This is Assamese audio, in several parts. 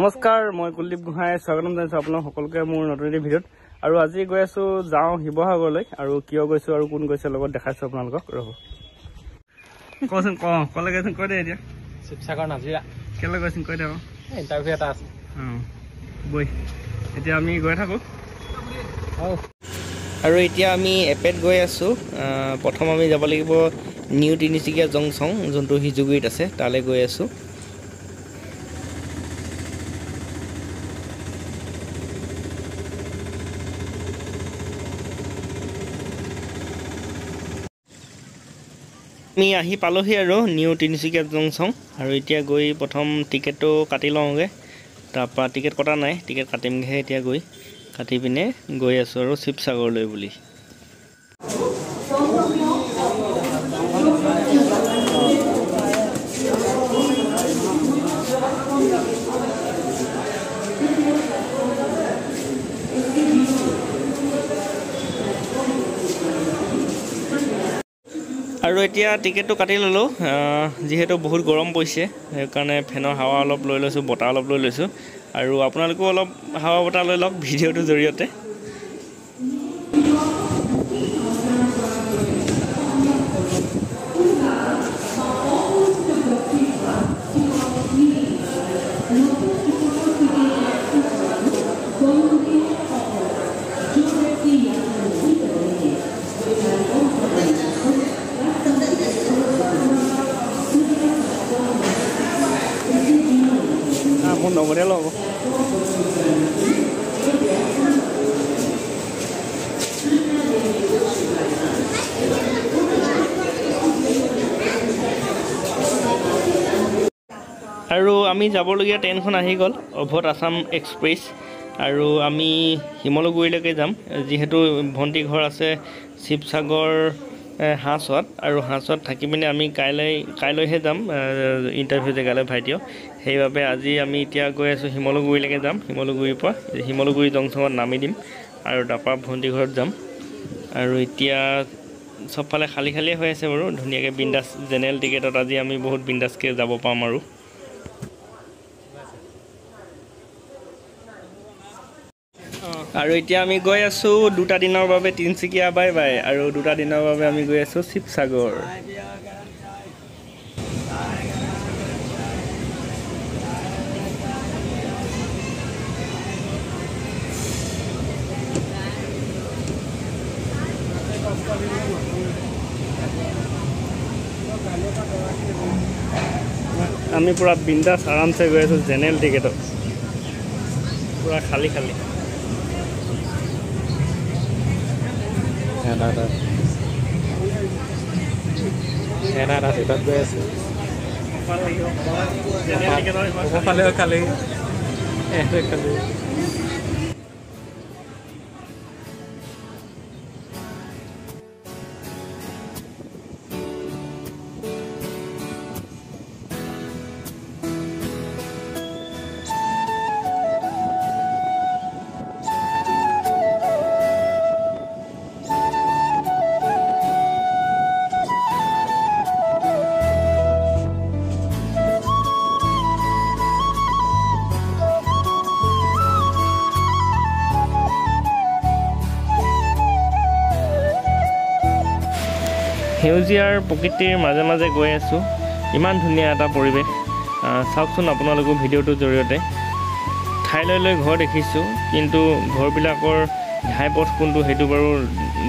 নমস্কাৰ, মই কুলদীপ গোহাঁই স্বাগতম জনাইছোঁ আপোনালোক সকলোকে মোৰ নতুন এটি ভিডিঅ'ত। আৰু আজি গৈ আছোঁ যাওঁ শিৱসাগৰলৈ, আৰু কিয় গৈছোঁ আৰু কোন গৈছে লগত দেখাইছোঁ আপোনালোকক। ৰ'ব কচোন ক'লে গৈছোন কৈ দে এতিয়া। শিৱসাগৰ নাজিৰা কেলৈ গৈছোন কৈ দে। ইণ্টাৰভিউ এটা আছে। বৈ এতিয়া আমি গৈ থাকোঁ। আৰু এতিয়া আমি এপেত গৈ আছোঁ। প্ৰথম আমি যাব লাগিব নিউ তিনিচুকীয়া জংচন, যোনটো সিজুগুৰিত আছে, তালৈ গৈ আছোঁ। আমি আহি পালোহি আৰু নিউ তিনিচুকীয়া জংচন। আৰু এতিয়া গৈ প্ৰথম টিকেটটো কাটি লওঁগৈ। তাৰপৰা টিকেট কটা নাই, টিকেট কাটিমগৈহে এতিয়া গৈ। কাটি পিনে গৈ আছোঁ আৰু শিৱসাগৰলৈ বুলি। আৰু এতিয়া টিকেটটো কাটি ল'লোঁ। যিহেতু বহুত গৰম পৰিছে, সেইকাৰণে ফেনৰ হাৱা অলপ লৈ লৈছোঁ, বতাহ অলপ লৈ লৈছোঁ। আৰু আপোনালোকেও অলপ হাৱা বতাহ লৈ লওক ভিডিঅ'টোৰ জৰিয়তে। মোৰ নগৰীয়া ল'ব। আৰু আমি যাবলগীয়া ট্ৰেইনখন আহি গ'ল, অভত আছাম এক্সপ্ৰেছ। আৰু আমি শিমলুগুৰিলৈকে যাম, যিহেতু ভণ্টি ঘৰ আছে শিৱসাগৰ হাঁহচোৱাত। আৰু হাঁহচোৱাত থাকি পিনে আমি কাইলৈহে যাম ইণ্টাৰভিউ জেগালৈ ভাইটিও। সেইবাবে আজি আমি এতিয়া গৈ আছোঁ শিমলুগুৰিলৈকে যাম। শিমলুগুৰিৰ পৰা শিমলুগুৰি জংচনত নামি দিম আৰু তাৰপৰা ভণ্টি ঘৰত যাম। আৰু এতিয়া চবফালে খালী খালীয়ে হৈ আছে বাৰু, ধুনীয়াকৈ বিন্দাছ জেনেৰেল টিকেটত আজি আমি বহুত বিন্দাছকৈ যাব পাম। আৰু এতিয়া আমি গৈ আছোঁ 2টা দিনৰ বাবে তিনিচুকীয়া, বাই বাই। আৰু 2টা দিনৰ বাবে আমি গৈ আছোঁ শিৱসাগৰ। আমি পূৰা বিন্দাছ আৰামছে গৈ আছোঁ জেনেৰেল টিকেটত, পূৰা খালী খালী। এটা চিটত গৈ আছে। খালি খালি সেউজীয়াৰ প্ৰকৃতিৰ মাজে মাজে গৈ আছোঁ। ইমান ধুনীয়া এটা পৰিৱেশ, চাওকচোন আপোনালোকৰ ভিডিঅ'টোৰ জৰিয়তে। ঠাইলৈ লৈ ঘৰ দেখিছোঁ, কিন্তু ঘৰবিলাকৰ ঘাইপথ কোনটো সেইটো বাৰু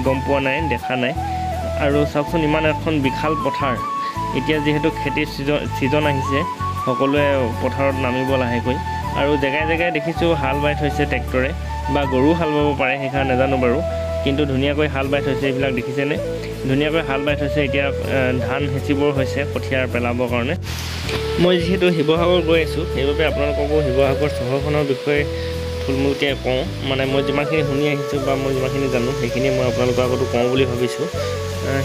গম পোৱা নাই, দেখা নাই। আৰু চাওকচোন ইমান এখন বিশাল পথাৰ। এতিয়া যিহেতু খেতিৰ ছিজন আহিছে, সকলোৱে পথাৰত নামিব লাহেকৈ। আৰু জেগাই জেগাই দেখিছোঁ হাল বাই থৈছে ট্ৰেক্টৰে, বা গৰু হাল বাব পাৰে, সেইকাৰণে নাজানো বাৰু। কিন্তু ধুনীয়াকৈ হাল বাই থৈছে, এইবিলাক দেখিছেনে? ধুনীয়াকৈ হাল বাই থৈছে। এতিয়া ধান হেঁচিবৰ হৈছে কঠীয়াৰ পেলাবৰ কাৰণে। মই যিহেতু শিৱসাগৰ গৈ আছোঁ, সেইবাবে আপোনালোককো শিৱসাগৰ চহৰখনৰ বিষয়ে থুলমূলকৈ কওঁ। মানে মই যিমানখিনি শুনি আহিছোঁ বা মই যিমানখিনি জানো, সেইখিনি মই আপোনালোকৰ আগতো কওঁ বুলি ভাবিছোঁ।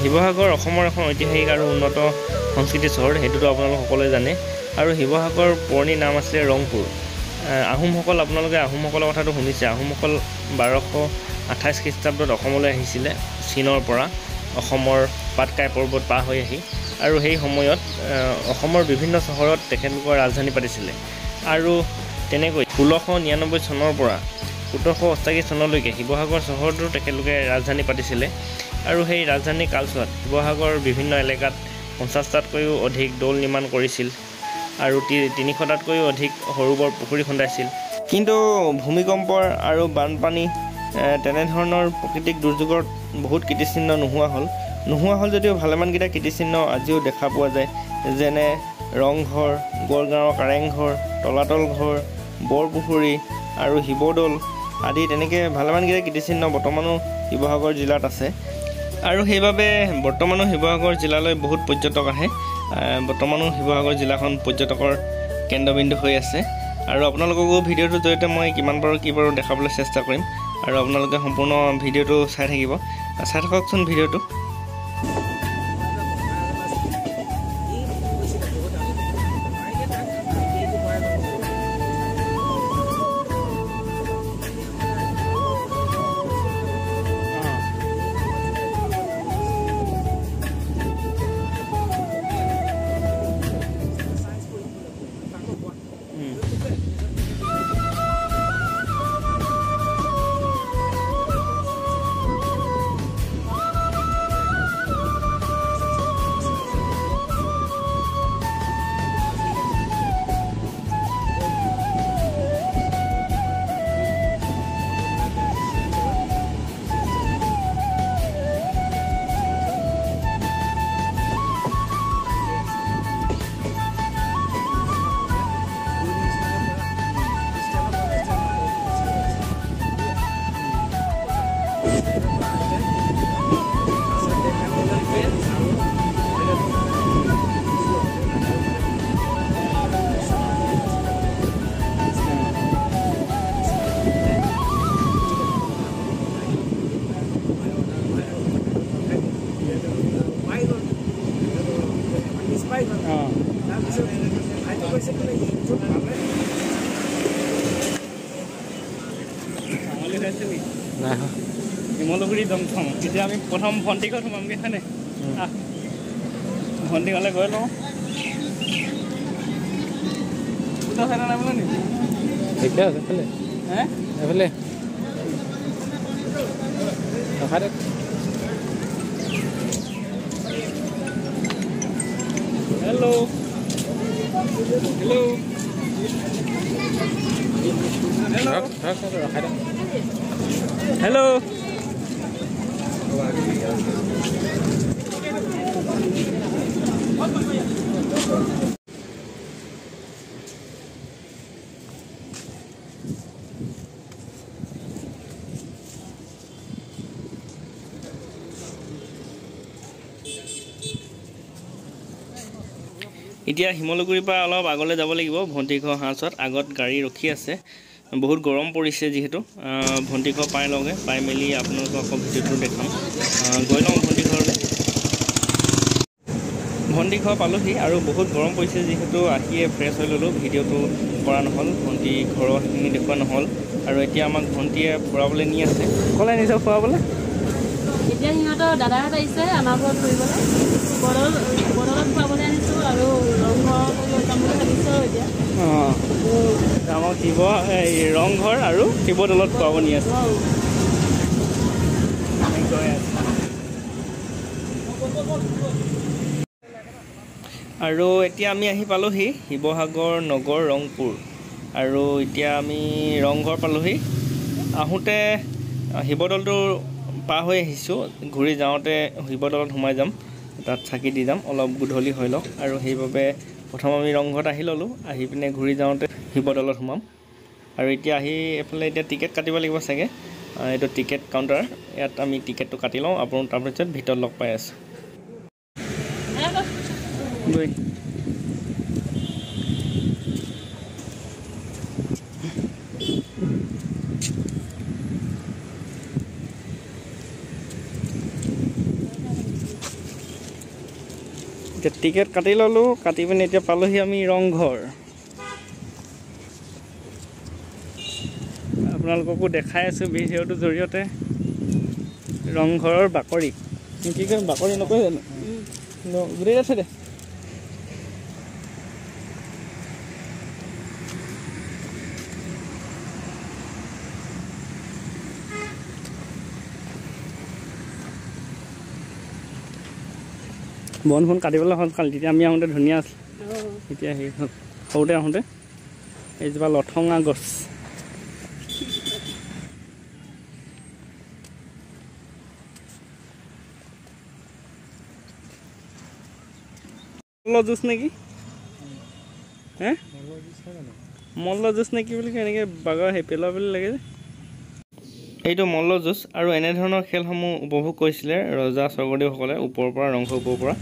শিৱসাগৰ অসমৰ এখন ঐতিহাসিক আৰু উন্নত সংস্কৃতি চহৰ, সেইটোতো আপোনালোক সকলোৱে জানে। আৰু শিৱসাগৰ পুৰণি নাম আছিলে ৰংপুৰ। আহোমসকল, আপোনালোকে আহোমসকলৰ কথাটো শুনিছে। আহোমসকল 1228 খ্ৰীষ্টাব্দত অসমলৈ আহিছিলে চীনৰ পৰা, অসমৰ পাটকাই পৰ্বত পাৰ হৈ আহি। আৰু সেই সময়ত অসমৰ বিভিন্ন চহৰত তেখেতলোকৰ ৰাজধানী পাতিছিলে। আৰু তেনেকৈ 1699 চনৰ পৰা 1788 চনলৈকে শিৱসাগৰ চহৰটো তেখেতলোকে ৰাজধানী পাতিছিলে আৰু সেই ৰাজধানী কালচোৱাত শিৱসাগৰৰ বিভিন্ন এলেকাত 50টাতকৈও অধিক দৌল নিৰ্মাণ কৰিছিল আৰু 300টাতকৈও অধিক সৰু বৰ পুখুৰী খন্দাইছিল। কিন্তু ভূমিকম্পৰ আৰু বানপানী তেনেধৰণৰ প্ৰাকৃতিক দুৰ্যোগৰ বহুত কীৰ্তিচিহ্ন নোহোৱা হ'ল যদিও ভালেমানকেইটা কীৰ্তিচিহ্ন আজিও দেখা পোৱা যায়, যেনে ৰংঘৰ, গড়গাঁৱৰ কাৰেংঘৰ, তলাতল ঘৰ, বৰপুখুৰী আৰু শিৱদৌল আদি তেনেকৈ ভালেমানকেইটা কীৰ্তিচিহ্ন বৰ্তমানো শিৱসাগৰ জিলাত আছে আৰু সেইবাবে বৰ্তমানো শিৱসাগৰ জিলালৈ বহুত পৰ্যটক আহে। বৰ্তমানো শিৱসাগৰ জিলাখন পৰ্যটকৰ কেন্দ্ৰবিন্দু হৈ আছে আৰু আপোনালোককো ভিডিঅ'টোৰ জৰিয়তে মই কিমান পাৰোঁ কি পাৰোঁ দেখাবলৈ চেষ্টা কৰিম আৰু আপোনালোকে সম্পূৰ্ণ ভিডিঅ'টো চাই থাকিব। চাই থাককচোন ভিডিঅ'টো। শিমলুগুৰি জংচন এতিয়া আমি প্ৰথম ভণ্টিঘৰত সোমামগৈ হয়নে? ভণ্টি ঘৰলৈ গৈ লওঁ। কোথাও চাই নাই বোলে নেকি? ঠিকে আছে এইফালে এইফালে হেল্ল' হেল্ল' এতিয়া শিমলুগুৰিৰ পৰা অলপ আগলৈ যাব লাগিব। ভণ্টি ঘৰ হাঁচত আগত গাড়ী ৰখি আছে, বহুত গৰম পৰিছে যিহেতু। ভণ্টি ঘৰ পাই লওঁগৈ, পাই মেলি আপোনালোকক আকৌ ভিডিঅ'টো দেখাম। গৈ লওঁ ভণ্টি ঘৰলৈ। ভণ্টি ঘৰ পালোহি আৰু বহুত গৰম পৰিছে যিহেতু আহিয়ে ফ্ৰেছ হৈ ল'লোঁ। ভিডিঅ'টো কৰা নহ'ল, ভণ্টি ঘৰৰ সেইখিনি দেখুওৱা নহ'ল আৰু এতিয়া আমাক ভণ্টিয়ে ফুৰাবলৈ নি আছে। ক'লে নিছে ফুৰাবলৈ? এতিয়া সিহঁতৰ দাদাহঁত আহিছে আমাৰ ঘৰত ফুৰিবলৈ, বৰদলত ফুৰাবলৈ আনিছোঁ আৰু ৰংঘৰত লৈ যাম বুলি ভাবিছোঁ এতিয়া। আমাক ৰংঘৰ আৰু শিৱদৌলত ফুৰাব নি আছে। আৰু এতিয়া আমি আহি পালোহি শিৱসাগৰ নগৰ ৰংপুৰ আৰু এতিয়া আমি ৰংঘৰ পালোহি। আহোঁতে শিৱদৌলটো পাৰ হৈ আহিছোঁ, ঘূৰি যাওঁতে শিৱদৌলত সোমাই যাম, তাত চাকি দি যাম, অলপ গধূলি হৈ লওক আৰু সেইবাবে প্ৰথম আমি ৰংঘৰত আহি ল'লোঁ। আহি পিনে ঘূৰি যাওঁতে শিৱদৌলত সোমাম আৰু এতিয়া আহি এইফালে এতিয়া টিকেট কাটিব লাগিব চাগে। এইটো টিকেট কাউণ্টাৰ, ইয়াত আমি টিকেটটো কাটি লওঁ। আপোনাক তাৰপিছত ভিতৰত লগ পাই আছোঁ। গৈ এতিয়া টিকেট কাটি ল'লোঁ, কাটি পিনে এতিয়া পালোহি আমি ৰংঘৰ। আপোনালোককো দেখাই আছোঁ ভিডিঅ'টোৰ জৰিয়তে ৰংঘৰৰ বাকৰি। কি কয় বাকৰি নকয় জানো? গোটেই আছে দে। বনখন কাটিবলৈ হ'ল কালি, তেতিয়া আমি আহোঁতে ধুনীয়া আছিল। এতিয়া সেই হ'ল সৰুতে আহোঁতে এইজোপা লঠঙা গছ। মল্ল জুচ নেকি? হে মল্ল জুচ নেকি বুলি এনেকৈ বাগৰ সেই পেলোৱা বুলি লাগে যে। এইটো মল্ল যুঁজ আৰু এনেধৰণৰ খেলসমূহ উপভোগ কৰিছিলে ৰজা স্বৰ্গদেউসকলে ওপৰৰ পৰা, ৰংঘৰ ওপৰৰ পৰা।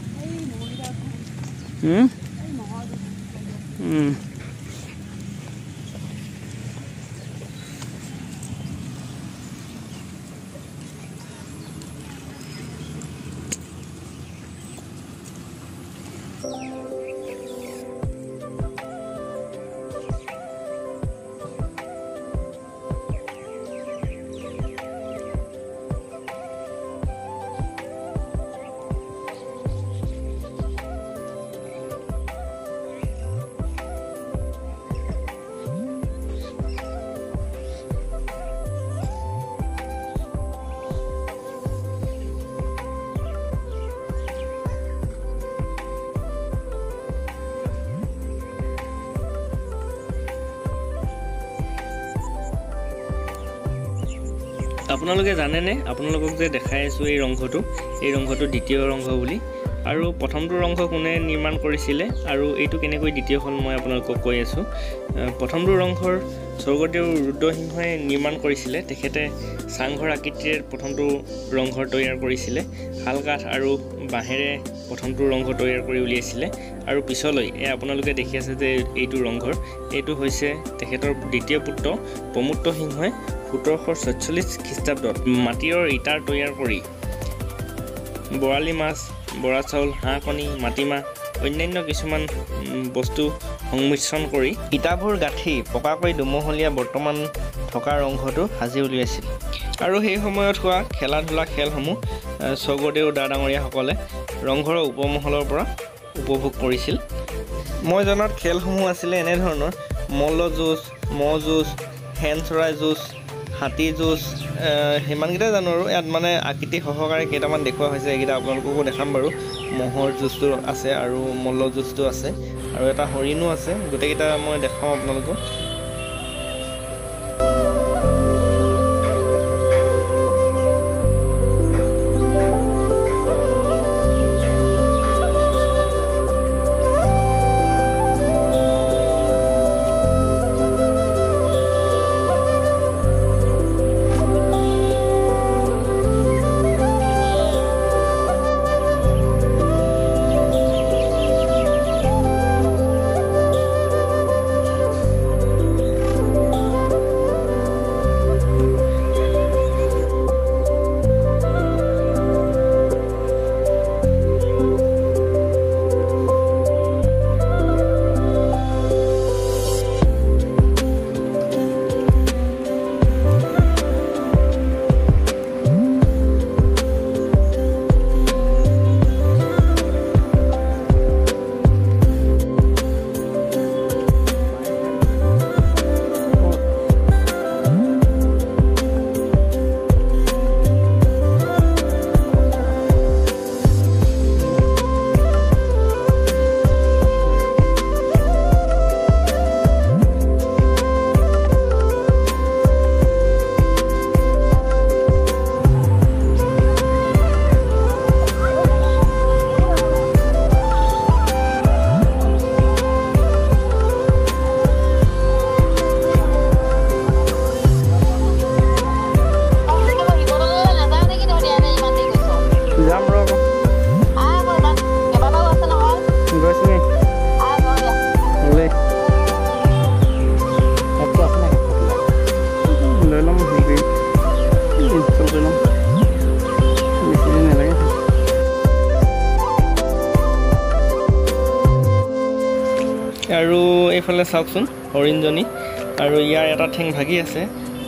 আপোনালোকে জানেনে, আপোনালোকক যে দেখাই আছোঁ এই ৰংঘৰটো দ্বিতীয় ৰংঘৰ বুলি। আৰু প্ৰথমটো ৰংঘৰ কোনে নিৰ্মাণ কৰিছিলে আৰু এইটো কেনেকৈ দ্বিতীয় হ'ল মই আপোনালোকক কৈ আছোঁ। প্ৰথমটো ৰংঘৰ স্বৰ্গদেউ ৰুদ্ৰসিংহই নিৰ্মাণ কৰিছিলে। তেখেতে চাংঘৰ আকৃতিৰে প্ৰথমটো ৰংঘৰ তৈয়াৰ কৰিছিলে। শাল কাঠ আৰু বাঁহেৰে প্ৰথমটো ৰংঘৰ তৈয়াৰ কৰি উলিয়াইছিলে। আৰু পিছলৈ আপোনালোকে দেখি আছে যে এইটো ৰংঘৰ, এইটো হৈছে তেখেতৰ দ্বিতীয় পুত্ৰ প্ৰমোত্ত সিংহই 1746 খ্ৰীষ্টাব্দত মাটিৰ ইটাৰ তৈয়াৰ কৰি বৰালি মাছ, বৰা চাউল, হাঁহ কণী, মাটিমাহ, অন্যান্য কিছুমান বস্তু সংমিশ্ৰণ কৰি ইটাবোৰ গাঁঠি পকাকৈ দুমহলীয়া বৰ্তমান থকা ৰংঘৰটো সাজি উলিয়াইছিল। আৰু সেই সময়ত হোৱা খেলা ধূলা খেলসমূহ স্বৰ্গদেউ দা ডাঙৰীয়াসকলে ৰংঘৰৰ উপমহলৰ পৰা উপভোগ কৰিছিল। মই জনাত খেলসমূহ আছিলে এনেধৰণৰ: মল্ল যুঁজ, ম'হ যুঁজ, হেন চৰাই যুঁজ, হাতী যুঁজ, সিমানকেইটাই জানো। আৰু ইয়াত মানে আকৃতি সহকাৰে কেইটামান দেখুওৱা হৈছে, এইকেইটা আপোনালোককো দেখাম বাৰু। ম'হৰ যুঁজটো আছে আৰু মল্ল যুঁজটো আছে আৰু এটা হৰিণো আছে। গোটেইকেইটা মই দেখাওঁ আপোনালোকক। আৰু এইফালে চাওকচোন হৰিণজনী, আৰু ইয়াৰ এটা ঠেং ভাগি আছে।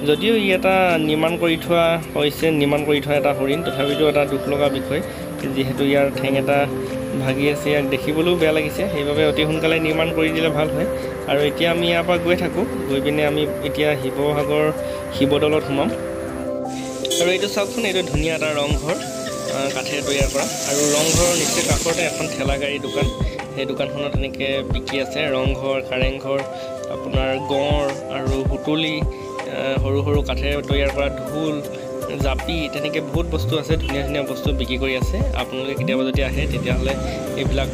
যদিও ই এটা নিৰ্মাণ কৰি থোৱা এটা হৰিণ, তথাপিতো এটা দুখ লগা বিষয়, যিহেতু ইয়াৰ ঠেং এটা ভাগি আছে। ইয়াক দেখিবলৈও বেয়া লাগিছে, সেইবাবে অতি সোনকালে নিৰ্মাণ কৰি দিলে ভাল হয়। আৰু এতিয়া আমি ইয়াৰ পৰা গৈ থাকোঁ, গৈ পিনে আমি এতিয়া শিৱসাগৰ শিৱদৌলত সোমাম। আৰু এইটো চাওকচোন, এইটো ধুনীয়া এটা ৰংঘৰ। কাঠেৰে তৈয়াৰ কৰা। আৰু ৰংঘৰৰ নিচেই কাষতে এখন ঠেলা গাড়ী দোকান, সেই দোকানখনত এনেকৈ বিকি আছে ৰংঘৰ, কাৰেংঘৰ, আপোনাৰ গঁড় আৰু সুতুলি, সৰু সৰু কাঠেৰে তৈয়াৰ কৰা ঢোল, জাপি, তেনেকৈ বহুত বস্তু আছে, ধুনীয়া ধুনীয়া বস্তু বিক্ৰী কৰি আছে। আপোনালোকে কেতিয়াবা যদি আহে তেতিয়াহ'লে এইবিলাক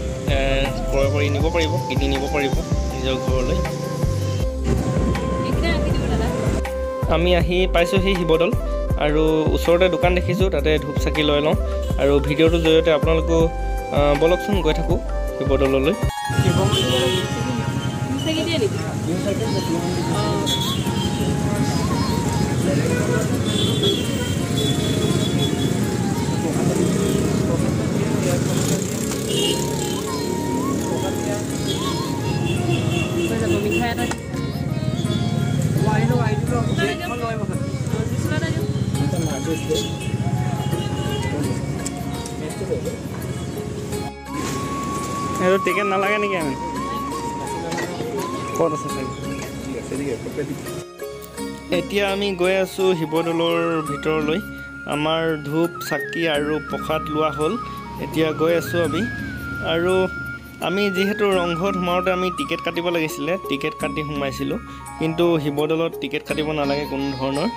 ক্ৰয় কৰি নিব পাৰিব, কিনি নিব পাৰিব নিজৰ ঘৰলৈ। আমি আহি পাইছোঁহি শিৱদৌল আৰু ওচৰতে দোকান দেখিছোঁ, তাতে ধূপ চাকি লৈ লওঁ আৰু ভিডিঅ'টোৰ জৰিয়তে আপোনালোকো বলকচোন গৈ থাকোঁ শিৱদৌললৈ। সেইটো টিকেট নালাগে নেকি? আমি ক'ত আছে চাগে? এতিয়া আমি গৈ আছোঁ শিৱদৌলৰ ভিতৰলৈ। আমাৰ ধূপ চাকি আৰু প্ৰসাদ লোৱা হ'ল, এতিয়া গৈ আছোঁ আমি। আৰু আমি যিহেতু ৰংঘৰত সোমাওঁতে আমি টিকেট কাটিব লাগিছিলে, টিকেট কাটি সোমাইছিলোঁ, কিন্তু শিৱদৌলত টিকেট কাটিব নালাগে কোনো ধৰণৰ।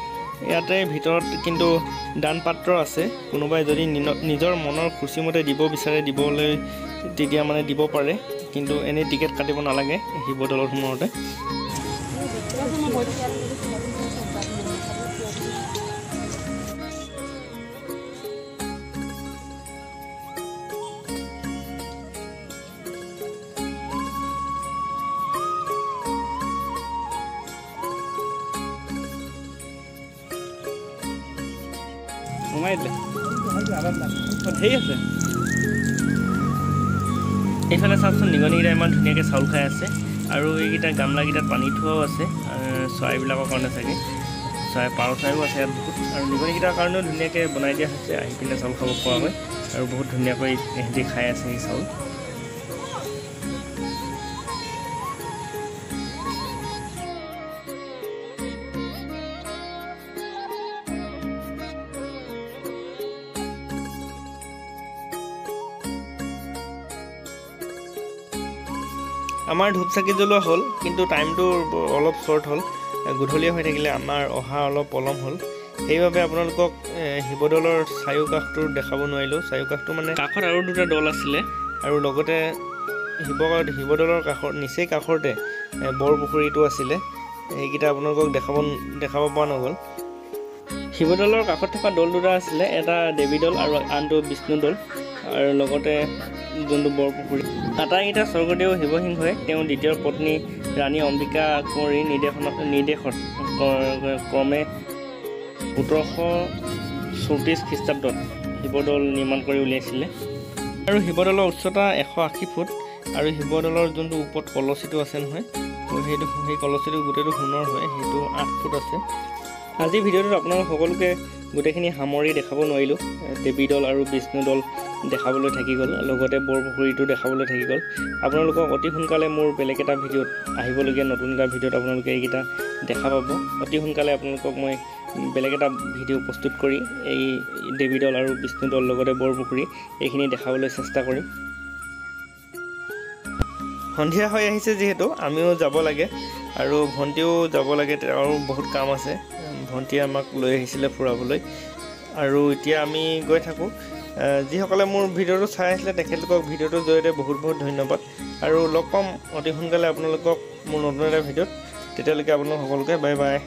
ইয়াতে ভিতৰত কিন্তু দান পাত্ৰ আছে, কোনোবাই যদি নিজৰ মনৰ খুচিমতে দিব বিচাৰে দিবলৈ তেতিয়া মানে দিব পাৰে, কিন্তু এনেই টিকেট কাটিব নালাগে শিৱদৌলত সোমাওঁতে। সোমাই দিলে ঠিক আছে। এইফালে চাওকচোন, নিগনিকেইটা ইমান ধুনীয়াকৈ চাউল খাই আছে আৰু এইকেইটা গামলাকেইটাত পানী থোৱাও আছে, চৰাইবিলাকৰ কাৰণে চাগে, পাৰ চৰাইও আছে ইয়াত বহুত। আৰু নিগনিকেইটাৰ কাৰণেও ধুনীয়াকৈ বনাই দিয়া হৈছে, আহি পিনে চাউল খাব পৰা হয় আৰু বহুত ধুনীয়াকৈ সিহঁতি খাই আছে সেই চাউল। আমাৰ ধূপ চাকি জ্বলোৱা হ'ল, কিন্তু টাইমটো অলপ শ্বৰ্ট হ'ল, গধূলীয়া হৈ থাকিলে আমাৰ অহা অলপ পলম হ'ল। সেইবাবে আপোনালোকক শিৱদৌলৰ চাৰিওকাষটো দেখাব নোৱাৰিলোঁ। চাৰিওকাষটো মানে কাষত আৰু দুটা দল আছিলে, আৰু লগতে শিৱদৌলৰ নিচেই কাষতে বৰপুখুৰীটো আছিলে, সেইকেইটা আপোনালোকক দেখাব পৰা নগ'ল। শিৱদৌলৰ কাষত থকা দল দুটা আছিলে, এটা দেৱী দল আৰু আনটো বিষ্ণু দল, আৰু লগতে যোনটো বৰপুখুৰী। আটাইকেইটা স্বৰ্গদেউ শিৱসিংহই তেওঁৰ দ্বিতীয় পত্নী ৰাণী অম্বিকা কুঁৱৰীৰ নিৰ্দেশত ক্ৰমে 1734 খ্ৰীষ্টাব্দত শিৱদৌল নিৰ্মাণ কৰি উলিয়াইছিলে। আৰু শিৱদৌলৰ উচ্চতা 180 ফুট, আৰু শিৱদৌলৰ যোনটো ওপৰত কলচীটো আছে নহয়, সেই কলচীটো গোটেইটো সোণৰ হয়, সেইটো 8 ফুট আছে। আজিৰ ভিডিঅ'টোত আপোনালোক সকলোকে গোটেইখিনি সামৰি দেখাব নোৱাৰিলোঁ। দেৱী দল আৰু বিষ্ণু দল দেখাবলৈ থাকি গ'ল, লগতে বৰপুখুৰীটো দেখাবলৈ থাকি গ'ল। আপোনালোকক অতি সোনকালে মোৰ বেলেগ এটা ভিডিঅ'ত আহিবলগীয়া নতুন এটা ভিডিঅ'ত আপোনালোকে এইকেইটা দেখা পাব। অতি সোনকালে আপোনালোকক মই বেলেগ এটা ভিডিঅ' প্ৰস্তুত কৰি এই দেৱী দল আৰু বিষ্ণু দল লগতে বৰপুখুৰী এইখিনি দেখাবলৈ চেষ্টা কৰিম। সন্ধিয়া হৈ আহিছে যিহেতু আমিও যাব লাগে, আৰু ভণ্টিও যাব লাগে, তেওঁৰ বহুত কাম আছে। ভণ্টিয়ে আমাক লৈ আহিছিলে ফুৰাবলৈ, আৰু এতিয়া আমি গৈ থাকোঁ। যিসকলে মোৰ ভিডিঅ'টো চাই আছিলে তেখেতলোকক ভিডিঅ'টোৰ জৰিয়তে বহুত বহুত ধন্যবাদ, আৰু লগ পাম অতি সোনকালে আপোনালোকক মোৰ নতুন এটা ভিডিঅ'ত। তেতিয়ালৈকে আপোনালোক সকলোকে বাই বাই।